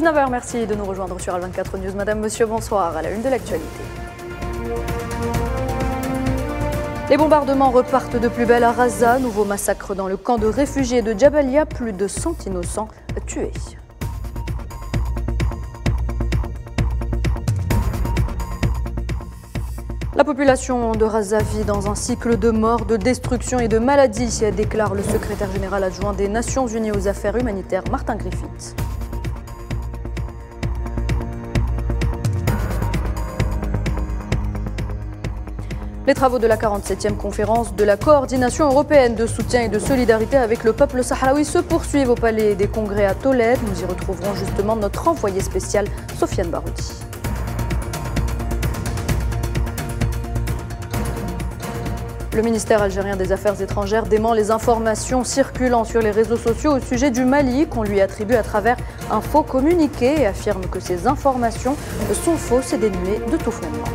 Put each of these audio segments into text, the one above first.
19h, merci de nous rejoindre sur Al24 News. Madame, monsieur, bonsoir. À la une de l'actualité. Les bombardements repartent de plus belle à Raza. Nouveau massacre dans le camp de réfugiés de Jabalia. Plus de 100 innocents tués. La population de Raza vit dans un cycle de mort, de destruction et de maladie, déclare le secrétaire général adjoint des Nations Unies aux affaires humanitaires, Martin Griffiths. Les travaux de la 47e conférence de la coordination européenne de soutien et de solidarité avec le peuple sahraoui se poursuivent au palais des congrès à Tolède. Nous y retrouverons justement notre envoyée spéciale, Sofiane Baroudi. Le ministère algérien des Affaires étrangères dément les informations circulant sur les réseaux sociaux au sujet du Mali qu'on lui attribue à travers un faux communiqué et affirme que ces informations sont fausses et dénuées de tout fondement.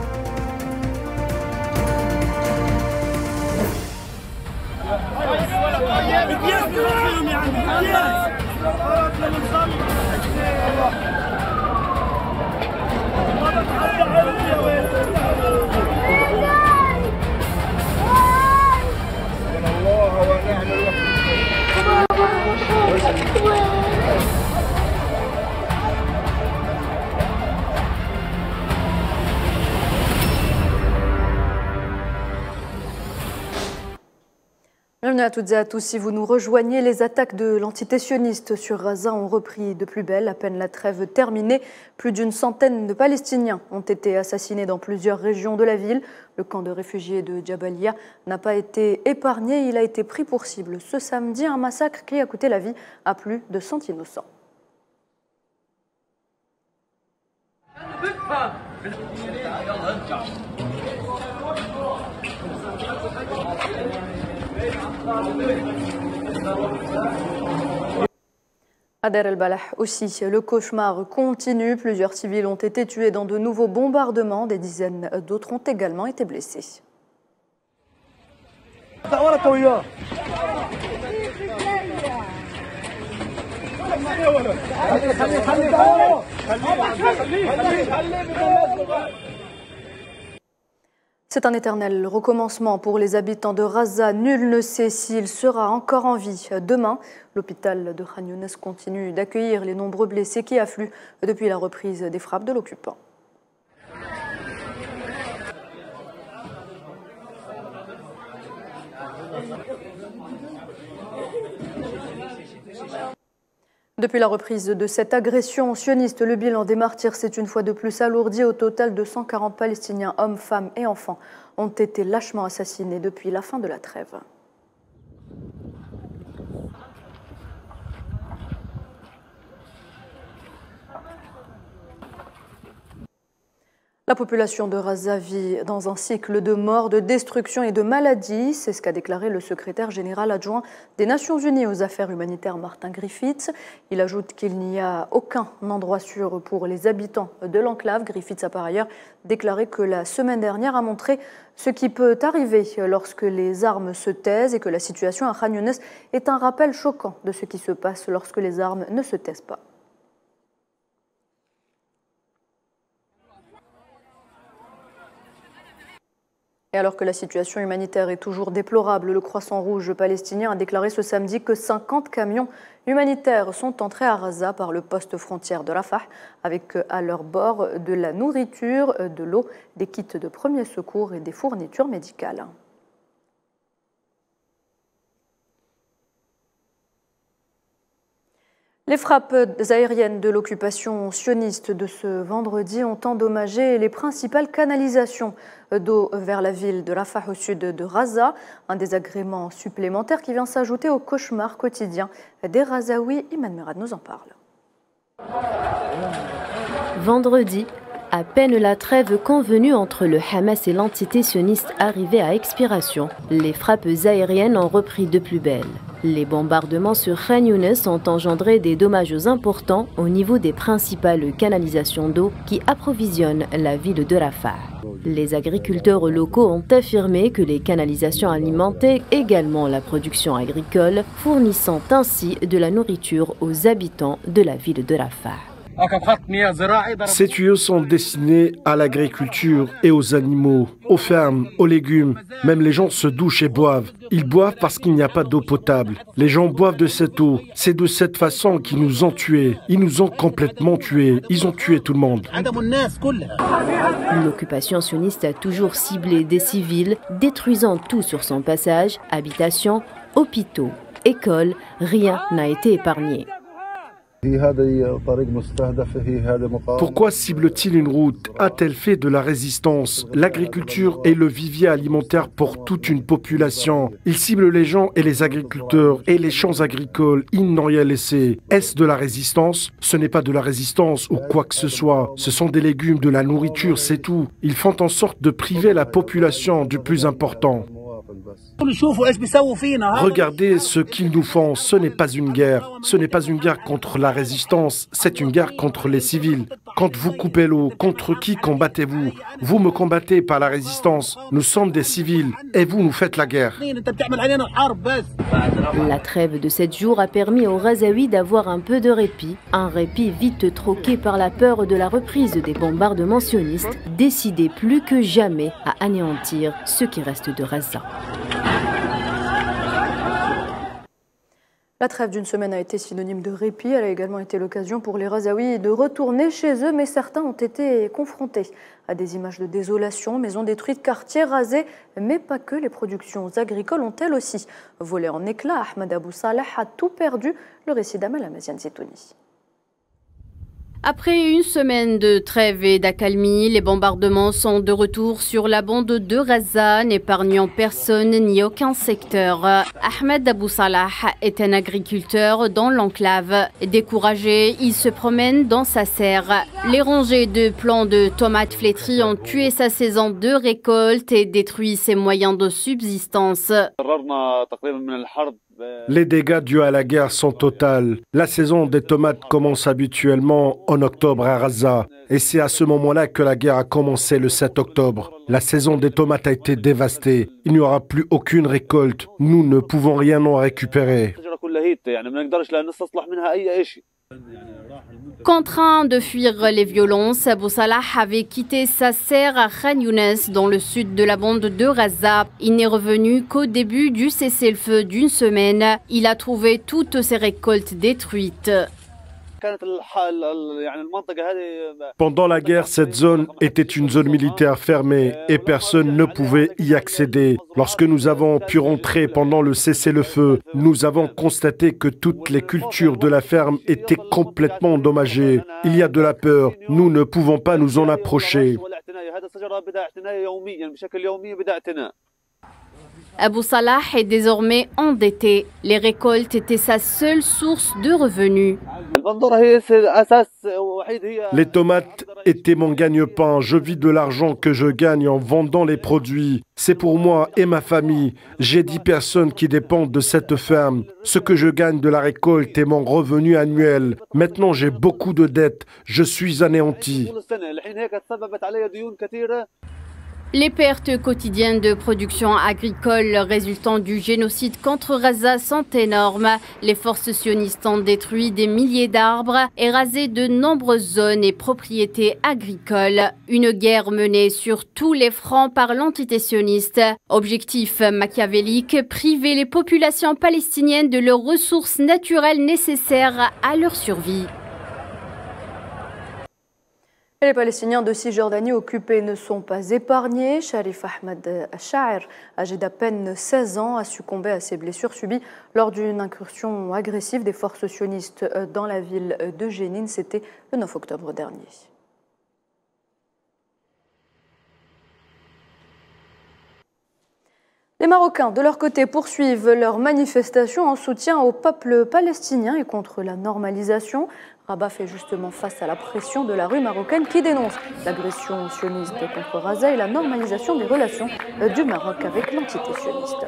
Bienvenue à toutes et à tous. Si vous nous rejoignez, les attaques de l'entité sioniste sur Raza ont repris de plus belle. À peine la trêve terminée, plus d'une centaine de Palestiniens ont été assassinés dans plusieurs régions de la ville. Le camp de réfugiés de Jabalia n'a pas été épargné. Il a été pris pour cible ce samedi. Un massacre qui a coûté la vie à plus de 100 innocents. À Deir el-Balah aussi, le cauchemar continue. Plusieurs civils ont été tués dans de nouveaux bombardements. Des dizaines d'autres ont également été blessés. C'est un éternel recommencement pour les habitants de Raza. Nul ne sait s'il sera encore en vie demain. L'hôpital de Khan Younes continue d'accueillir les nombreux blessés qui affluent depuis la reprise des frappes de l'occupant. Depuis la reprise de cette agression sioniste, le bilan des martyrs s'est une fois de plus alourdi. Au total, 240 Palestiniens, hommes, femmes et enfants, ont été lâchement assassinés depuis la fin de la trêve. La population de Raza vit dans un cycle de mort, de destruction et de maladie. C'est ce qu'a déclaré le secrétaire général adjoint des Nations Unies aux affaires humanitaires, Martin Griffiths. Il ajoute qu'il n'y a aucun endroit sûr pour les habitants de l'enclave. Griffiths a par ailleurs déclaré que la semaine dernière a montré ce qui peut arriver lorsque les armes se taisent et que la situation à Khan Younes est un rappel choquant de ce qui se passe lorsque les armes ne se taisent pas. Et alors que la situation humanitaire est toujours déplorable, le Croissant Rouge palestinien a déclaré ce samedi que 50 camions humanitaires sont entrés à Raza par le poste frontière de Rafah, avec à leur bord de la nourriture, de l'eau, des kits de premiers secours et des fournitures médicales. Les frappes aériennes de l'occupation sioniste de ce vendredi ont endommagé les principales canalisations d'eau vers la ville de Rafah au sud de Raza, un désagrément supplémentaire qui vient s'ajouter au cauchemar quotidien des Razaouis. Iman Merad nous en parle. Vendredi, à peine la trêve convenue entre le Hamas et l'entité sioniste arrivée à expiration, les frappes aériennes ont repris de plus belle. Les bombardements sur Khan Younes ont engendré des dommages importants au niveau des principales canalisations d'eau qui approvisionnent la ville de Rafah. Les agriculteurs locaux ont affirmé que les canalisations alimentaient également la production agricole, fournissant ainsi de la nourriture aux habitants de la ville de Rafah. Ces tuyaux sont destinés à l'agriculture et aux animaux, aux fermes, aux légumes. Même les gens se douchent et boivent. Ils boivent parce qu'il n'y a pas d'eau potable. Les gens boivent de cette eau. C'est de cette façon qu'ils nous ont tués. Ils nous ont complètement tués. Ils ont tué tout le monde. L'occupation sioniste a toujours ciblé des civils, détruisant tout sur son passage, habitations, hôpitaux, écoles, rien n'a été épargné. Pourquoi cible-t-il une route? A-t-elle fait de la résistance? L'agriculture est le vivier alimentaire pour toute une population. Il cible les gens et les agriculteurs et les champs agricoles. Ils n'ont rien laissé. Est-ce de la résistance? Ce n'est pas de la résistance ou quoi que ce soit. Ce sont des légumes, de la nourriture, c'est tout. Ils font en sorte de priver la population du plus important. Regardez ce qu'ils nous font, ce n'est pas une guerre. Ce n'est pas une guerre contre la résistance, c'est une guerre contre les civils. Quand vous coupez l'eau, contre qui combattez-vous? Vous me combattez par la résistance. Nous sommes des civils et vous nous faites la guerre. La trêve de 7 jours a permis aux Razaouis d'avoir un peu de répit. Un répit vite troqué par la peur de la reprise des bombardements sionistes, décidés plus que jamais à anéantir ce qui reste de Gaza. La trêve d'une semaine a été synonyme de répit. Elle a également été l'occasion pour les Razaouis de retourner chez eux, mais certains ont été confrontés à des images de désolation, maisons détruites, quartiers rasés, mais pas que. Les productions agricoles ont elles aussi volé en éclats. Ahmed Abou Saleh a tout perdu. Le récit d'Amal Amaziane Zitouni. Après une semaine de trêve et d'accalmie, les bombardements sont de retour sur la bande de Gaza, n'épargnant personne ni aucun secteur. Ahmed Abou Salah est un agriculteur dans l'enclave. Découragé, il se promène dans sa serre. Les rangées de plants de tomates flétries ont tué sa saison de récolte et détruit ses moyens de subsistance. Les dégâts dus à la guerre sont totaux. La saison des tomates commence habituellement en octobre à Gaza. Et c'est à ce moment-là que la guerre a commencé le 7 octobre. La saison des tomates a été dévastée. Il n'y aura plus aucune récolte. Nous ne pouvons rien en récupérer. Contraint de fuir les violences, Abou Salah avait quitté sa serre à Khan Younes dans le sud de la bande de Gaza. Il n'est revenu qu'au début du cessez-le-feu d'une semaine. Il a trouvé toutes ses récoltes détruites. Pendant la guerre, cette zone était une zone militaire fermée et personne ne pouvait y accéder. Lorsque nous avons pu rentrer pendant le cessez-le-feu, nous avons constaté que toutes les cultures de la ferme étaient complètement endommagées. Il y a de la peur. Nous ne pouvons pas nous en approcher. Abou Salah est désormais endetté. Les récoltes étaient sa seule source de revenus. Les tomates étaient mon gagne-pain. Je vis de l'argent que je gagne en vendant les produits. C'est pour moi et ma famille. J'ai 10 personnes qui dépendent de cette ferme. Ce que je gagne de la récolte est mon revenu annuel. Maintenant, j'ai beaucoup de dettes. Je suis anéanti. Les pertes quotidiennes de production agricole résultant du génocide contre Gaza sont énormes. Les forces sionistes ont détruit des milliers d'arbres et rasé de nombreuses zones et propriétés agricoles. Une guerre menée sur tous les fronts par l'entité sioniste. Objectif machiavélique, priver les populations palestiniennes de leurs ressources naturelles nécessaires à leur survie. Et les Palestiniens de Cisjordanie occupés ne sont pas épargnés. Sharif Ahmed Sha'ir, âgé d'à peine 16 ans, a succombé à ses blessures subies lors d'une incursion agressive des forces sionistes dans la ville de Jénine. C'était le 9 octobre dernier. Les Marocains, de leur côté, poursuivent leur manifestation en soutien au peuple palestinien et contre la normalisation. Rabat fait justement face à la pression de la rue marocaine qui dénonce l'agression sioniste contre Gaza et la normalisation des relations du Maroc avec l'entité sioniste.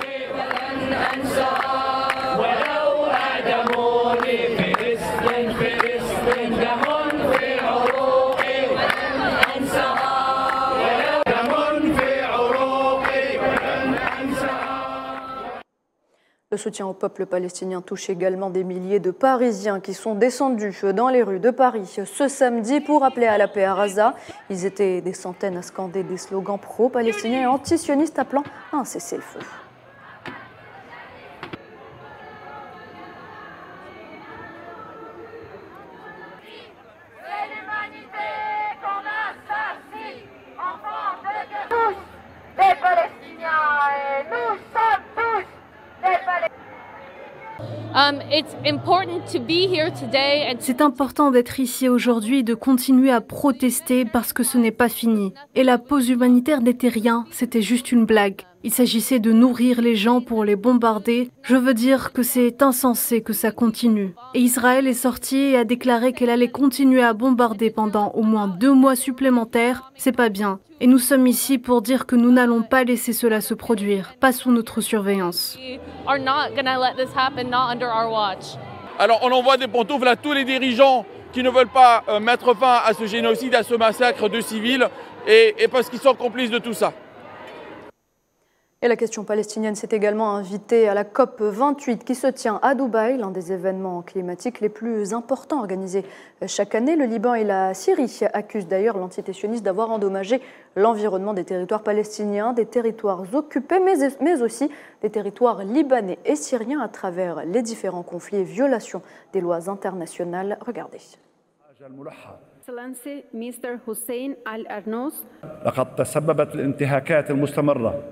Le soutien au peuple palestinien touche également des milliers de Parisiens qui sont descendus dans les rues de Paris ce samedi pour appeler à la paix à Gaza. Ils étaient des centaines à scander des slogans pro-palestiniens et anti-sionistes appelant à un cessez-le-feu. C'est important d'être ici aujourd'hui et de continuer à protester parce que ce n'est pas fini. Et la pause humanitaire n'était rien, c'était juste une blague. Il s'agissait de nourrir les gens pour les bombarder. Je veux dire que c'est insensé que ça continue. Et Israël est sorti et a déclaré qu'elle allait continuer à bombarder pendant au moins 2 mois supplémentaires. C'est pas bien. Et nous sommes ici pour dire que nous n'allons pas laisser cela se produire, pas sous notre surveillance. Alors on envoie des pantoufles à tous les dirigeants qui ne veulent pas mettre fin à ce génocide, à ce massacre de civils, et parce qu'ils sont complices de tout ça. Et la question palestinienne s'est également invitée à la COP 28 qui se tient à Dubaï, l'un des événements climatiques les plus importants organisés chaque année. Le Liban et la Syrie accusent d'ailleurs l'entité sioniste d'avoir endommagé l'environnement des territoires palestiniens, des territoires occupés, mais aussi des territoires libanais et syriens à travers les différents conflits et violations des lois internationales. Regardez.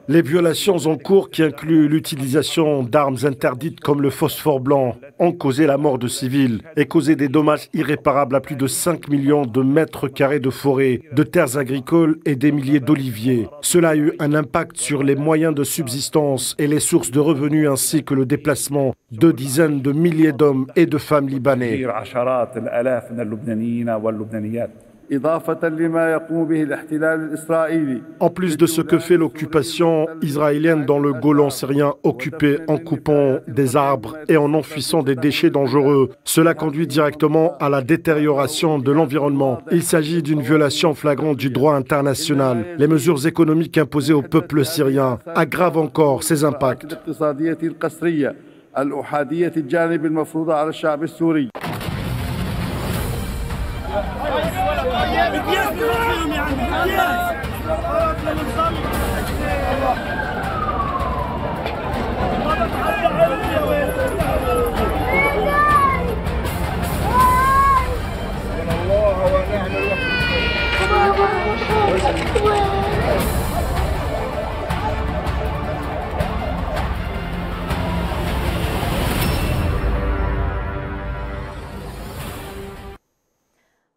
Les violations en cours, qui incluent l'utilisation d'armes interdites comme le phosphore blanc, ont causé la mort de civils et causé des dommages irréparables à plus de 5 millions de mètres carrés de forêt, de terres agricoles et des milliers d'oliviers. Cela a eu un impact sur les moyens de subsistance et les sources de revenus ainsi que le déplacement de dizaines de milliers d'hommes et de femmes libanais. En plus de ce que fait l'occupation israélienne dans le Golan syrien occupé en coupant des arbres et en enfouissant des déchets dangereux, cela conduit directement à la détérioration de l'environnement. Il s'agit d'une violation flagrante du droit international. Les mesures économiques imposées au peuple syrien aggravent encore ces impacts.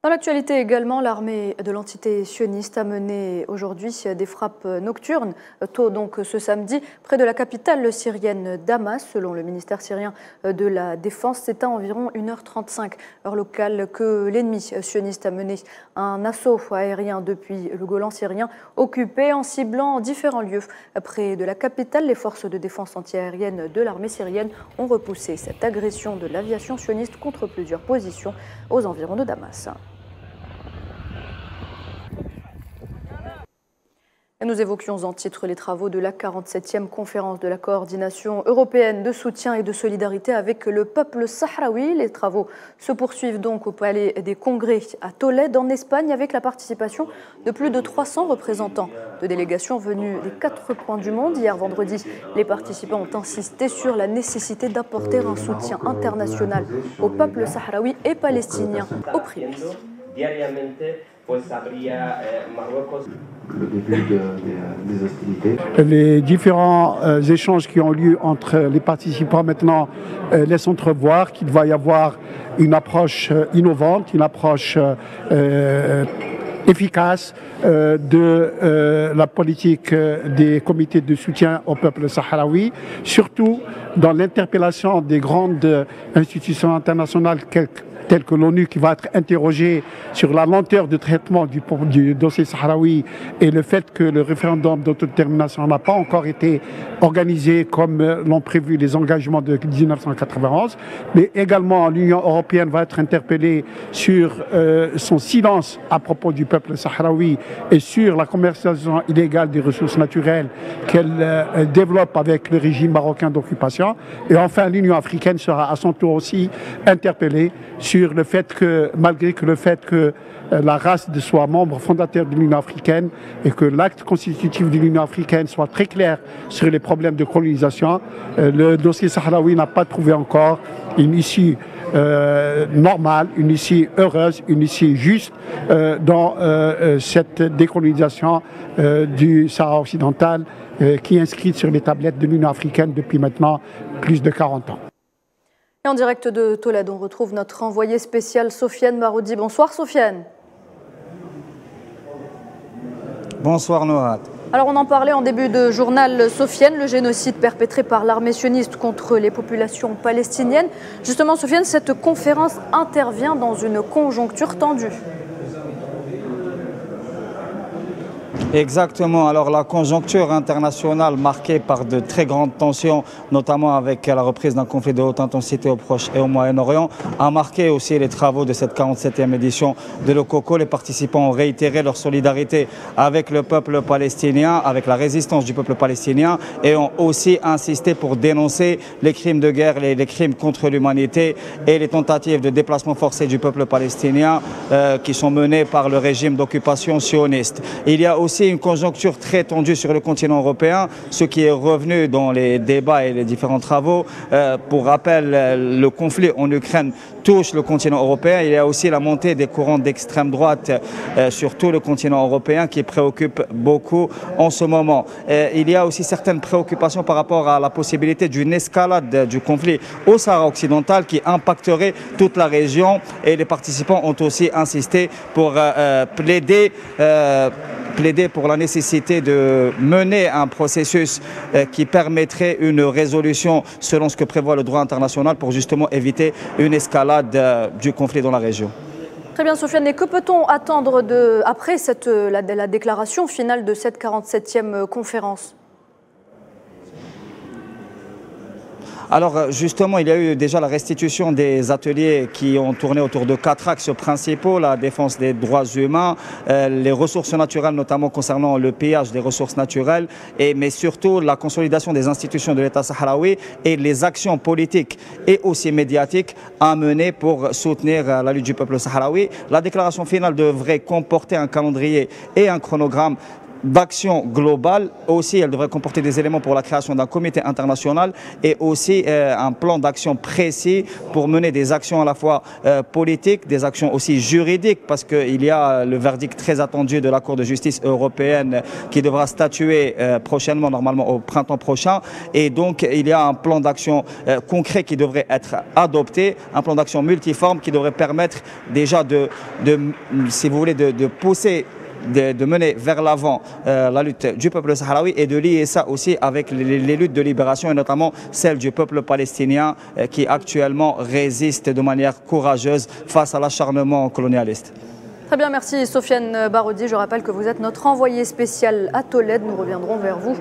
Dans l'actualité également, l'armée de l'entité sioniste a mené aujourd'hui des frappes nocturnes, tôt donc ce samedi, près de la capitale syrienne Damas. Selon le ministère syrien de la Défense, c'est à environ 1h35 heure locale que l'ennemi sioniste a mené un assaut aérien depuis le Golan syrien, occupé en ciblant différents lieux. Près de la capitale, les forces de défense antiaérienne de l'armée syrienne ont repoussé cette agression de l'aviation sioniste contre plusieurs positions aux environs de Damas. Et nous évoquions en titre les travaux de la 47e conférence de la coordination européenne de soutien et de solidarité avec le peuple sahraoui. Les travaux se poursuivent donc au Palais des Congrès à Tolède en Espagne avec la participation de plus de 300 représentants de délégations venues des 4 coins du monde. Hier vendredi, les participants ont insisté sur la nécessité d'apporter un soutien international au peuple sahraoui et palestinien opprimés. Le début des hostilités. Les différents échanges qui ont lieu entre les participants maintenant laissent entrevoir qu'il va y avoir une approche innovante, une approche efficace de la politique des comités de soutien au peuple sahraoui, surtout dans l'interpellation des grandes institutions internationales telles que l'ONU, qui va être interrogée sur la lenteur de traitement du dossier sahraoui et le fait que le référendum d'autodétermination n'a pas encore été organisé comme l'ont prévu les engagements de 1991. Mais également l'Union européenne va être interpellée sur son silence à propos du peuple sahraoui et sur la commercialisation illégale des ressources naturelles qu'elle développe avec le régime marocain d'occupation. Et enfin, l'Union africaine sera à son tour aussi interpellée sur le fait que, malgré le fait que la race soit membre fondateur de l'Union africaine et que l'acte constitutif de l'Union africaine soit très clair sur les problèmes de colonisation, le dossier sahraoui n'a pas trouvé encore une issue normale, une issue heureuse, une issue juste dans cette décolonisation du Sahara occidental qui est inscrite sur les tablettes de l'Union africaine depuis maintenant plus de 40 ans. Et en direct de Tolède, on retrouve notre envoyée spéciale Sofiane Baroudi. Bonsoir Sofiane. Bonsoir Nohat. Alors on en parlait en début de journal, Sofiane, le génocide perpétré par l'armée sioniste contre les populations palestiniennes. Justement Sofiane, cette conférence intervient dans une conjoncture tendue. Exactement. Alors la conjoncture internationale marquée par de très grandes tensions, notamment avec la reprise d'un conflit de haute intensité au Proche et au Moyen-Orient, a marqué aussi les travaux de cette 47e édition de l'OCOCO. Les participants ont réitéré leur solidarité avec le peuple palestinien, avec la résistance du peuple palestinien, et ont aussi insisté pour dénoncer les crimes de guerre, les crimes contre l'humanité et les tentatives de déplacement forcé du peuple palestinien qui sont menées par le régime d'occupation sioniste. Il y a aussi une conjoncture très tendue sur le continent européen, ce qui est revenu dans les débats et les différents travaux. Pour rappel, le conflit en Ukraine touche le continent européen. Il y a aussi la montée des courants d'extrême droite sur tout le continent européen qui préoccupe beaucoup en ce moment. Il y a aussi certaines préoccupations par rapport à la possibilité d'une escalade du conflit au Sahara occidental qui impacterait toute la région, et les participants ont aussi insisté pour plaider pour la nécessité de mener un processus qui permettrait une résolution selon ce que prévoit le droit international pour justement éviter une escalade du conflit dans la région. Très bien Sofiane, et que peut-on attendre après la déclaration finale de cette 47e conférence ? Alors justement, il y a eu déjà la restitution des ateliers qui ont tourné autour de 4 axes principaux: la défense des droits humains, les ressources naturelles, notamment concernant le pillage des ressources naturelles, mais surtout la consolidation des institutions de l'État sahraoui et les actions politiques et aussi médiatiques à mener pour soutenir la lutte du peuple sahraoui. La déclaration finale devrait comporter un calendrier et un chronogramme d'action globale. Aussi, elle devrait comporter des éléments pour la création d'un comité international et aussi un plan d'action précis pour mener des actions à la fois politiques, des actions aussi juridiques, parce qu'il y a le verdict très attendu de la Cour de justice européenne qui devra statuer prochainement, normalement au printemps prochain. Et donc, il y a un plan d'action concret qui devrait être adopté, un plan d'action multiforme qui devrait permettre déjà si vous voulez, de pousser, de mener vers l'avant la lutte du peuple sahraoui et de lier ça aussi avec les luttes de libération, et notamment celle du peuple palestinien qui actuellement résiste de manière courageuse face à l'acharnement colonialiste. Très bien, merci Sofiane Baroudi. Je rappelle que vous êtes notre envoyé spécial à Tolède. Nous reviendrons vers vous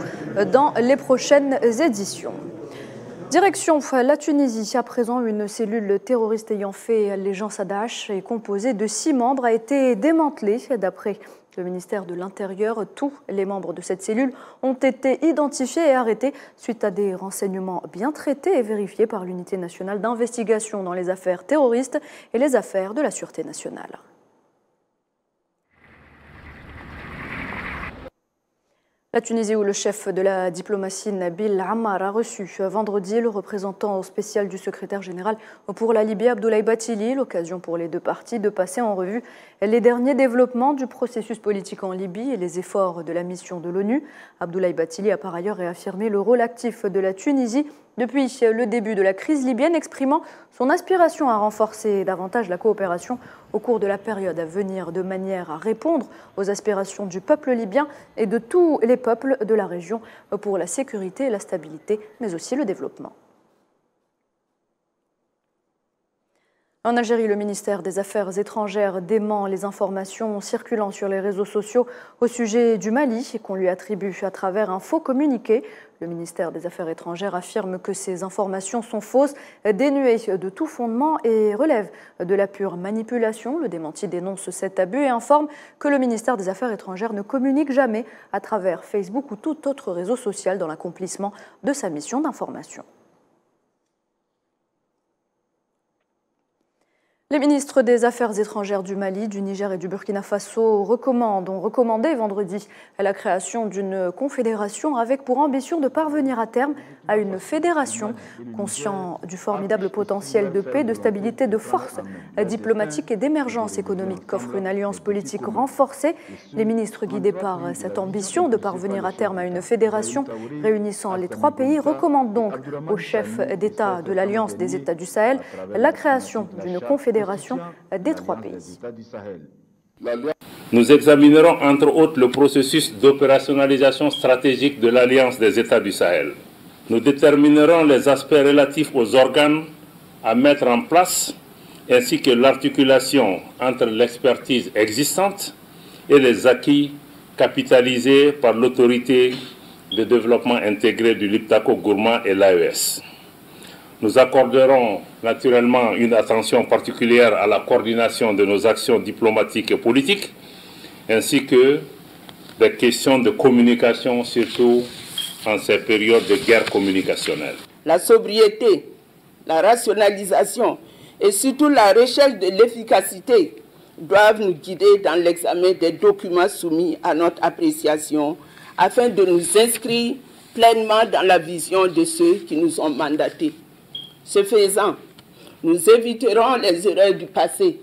dans les prochaines éditions. Direction la Tunisie. À présent, une cellule terroriste ayant fait allégeance à Daesh et composée de 6 membres a été démantelée. D'après le ministère de l'Intérieur, tous les membres de cette cellule ont été identifiés et arrêtés suite à des renseignements bien traités et vérifiés par l'Unité nationale d'investigation dans les affaires terroristes et les affaires de la sûreté nationale. La Tunisie, où le chef de la diplomatie Nabil Ammar a reçu vendredi le représentant spécial du secrétaire général pour la Libye, Abdoulaye Bathily, l'occasion pour les deux parties de passer en revue les derniers développements du processus politique en Libye et les efforts de la mission de l'ONU. Abdoulaye Bathily a par ailleurs réaffirmé le rôle actif de la Tunisie depuis le début de la crise libyenne, exprimant son aspiration à renforcer davantage la coopération au cours de la période à venir, de manière à répondre aux aspirations du peuple libyen et de tous les peuples de la région pour la sécurité et la stabilité, mais aussi le développement. En Algérie, le ministère des Affaires étrangères dément les informations circulant sur les réseaux sociaux au sujet du Mali et qu'on lui attribue à travers un faux communiqué. Le ministère des Affaires étrangères affirme que ces informations sont fausses, dénuées de tout fondement et relèvent de la pure manipulation. Le démenti dénonce cet abus et informe que le ministère des Affaires étrangères ne communique jamais à travers Facebook ou tout autre réseau social dans l'accomplissement de sa mission d'information. Les ministres des Affaires étrangères du Mali, du Niger et du Burkina Faso ont recommandé vendredi la création d'une confédération avec pour ambition de parvenir à terme à une fédération. Conscient du formidable potentiel de paix, de stabilité, de force diplomatique et d'émergence économique qu'offre une alliance politique renforcée, les ministres guidés par cette ambition de parvenir à terme à une fédération réunissant les 3 pays recommandent donc aux chefs d'État de l'Alliance des États du Sahel la création d'une confédération des 3 pays. Nous examinerons entre autres le processus d'opérationnalisation stratégique de l'Alliance des États du Sahel. Nous déterminerons les aspects relatifs aux organes à mettre en place ainsi que l'articulation entre l'expertise existante et les acquis capitalisés par l'autorité de développement intégré du Liptako-Gourma et l'AES. Nous accorderons naturellement une attention particulière à la coordination de nos actions diplomatiques et politiques, ainsi que des questions de communication, surtout en ces périodes de guerre communicationnelle. La sobriété, la rationalisation et surtout la recherche de l'efficacité doivent nous guider dans l'examen des documents soumis à notre appréciation afin de nous inscrire pleinement dans la vision de ceux qui nous ont mandatés. Ce faisant, nous éviterons les erreurs du passé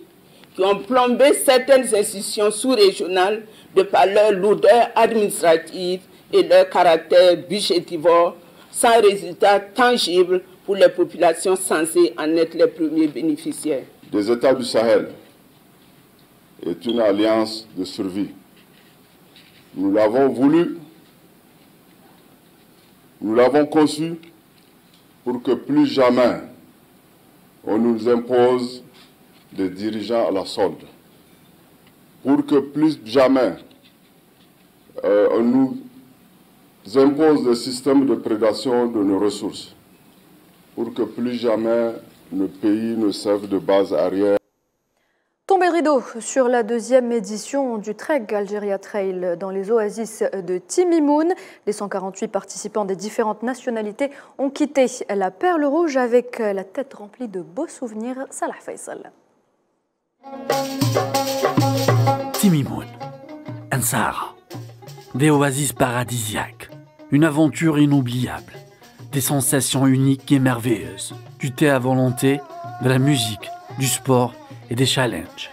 qui ont plombé certaines institutions sous-régionales de par leur lourdeur administrative et leur caractère budgétivore, sans résultat tangible pour les populations censées en être les premiers bénéficiaires. Les États du Sahel est une alliance de survie. Nous l'avons voulu, nous l'avons conçu pour que plus jamais on nous impose des dirigeants à la solde, pour que plus jamais on nous impose des systèmes de prédation de nos ressources, pour que plus jamais nos pays ne servent de base arrière. Tombé rideau sur la 2e édition du Trek Algeria Trail dans les oasis de Timimoun. Les 148 participants des différentes nationalités ont quitté la Perle Rouge avec la tête remplie de beaux souvenirs. Salah Faisal. Timimoun, Ansara, des oasis paradisiaques, une aventure inoubliable, des sensations uniques et merveilleuses, du thé à volonté, de la musique, du sport et des challenges.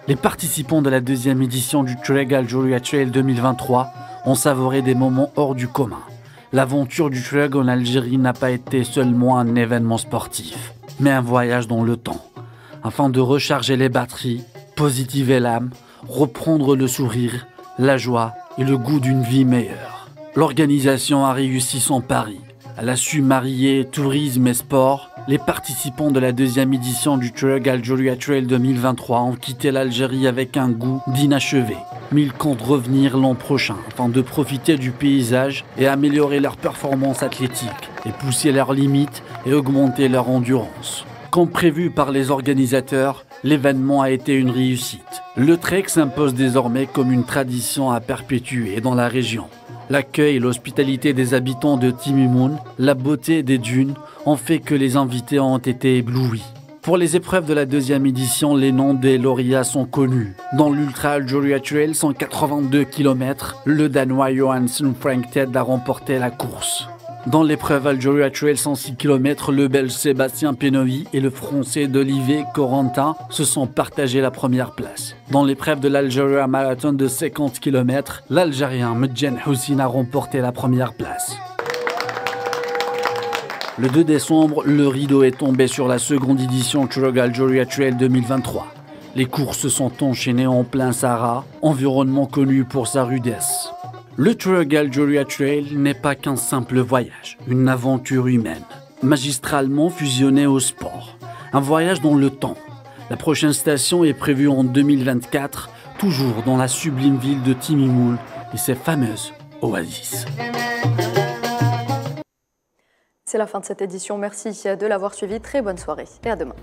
Les participants de la 2e édition du Trek Algeria Trail 2023 ont savouré des moments hors du commun. L'aventure du Trek en Algérie n'a pas été seulement un événement sportif, mais un voyage dans le temps, afin de recharger les batteries, positiver l'âme, reprendre le sourire, la joie et le goût d'une vie meilleure. L'organisation a réussi son pari. Elle a su marier tourisme et sport. Les participants de la 2e édition du Trek Algeria Trail 2023 ont quitté l'Algérie avec un goût d'inachevé. Mais ils comptent revenir l'an prochain afin de profiter du paysage et améliorer leur performance athlétique et pousser leurs limites et augmenter leur endurance. Comme prévu par les organisateurs, l'événement a été une réussite. Le trek s'impose désormais comme une tradition à perpétuer dans la région. L'accueil et l'hospitalité des habitants de Timimoun, la beauté des dunes ont fait que les invités ont été éblouis. Pour les épreuves de la 2e édition, les noms des lauréats sont connus. Dans l'Ultra Algeria Trail, 182 km, le Danois Johansen Frankted a remporté la course. Dans l'épreuve Algeria Trail 106 km, le Belge Sébastien Penoy et le Français d'Olivier Corentin se sont partagés la première place. Dans l'épreuve de l'Algeria Marathon de 50 km, l'Algérien Medjen Houssine a remporté la première place. Le 2 décembre, le rideau est tombé sur la 2e édition Trek Algeria Trail 2023. Les courses sont enchaînées en plein Sahara, environnement connu pour sa rudesse. Le Trek Algeria Trail n'est pas qu'un simple voyage, une aventure humaine, magistralement fusionnée au sport. Un voyage dans le temps, La prochaine station est prévue en 2024, toujours dans la sublime ville de Timimoun et ses fameuses oasis. C'est la fin de cette édition. Merci de l'avoir suivi. Très bonne soirée et à demain.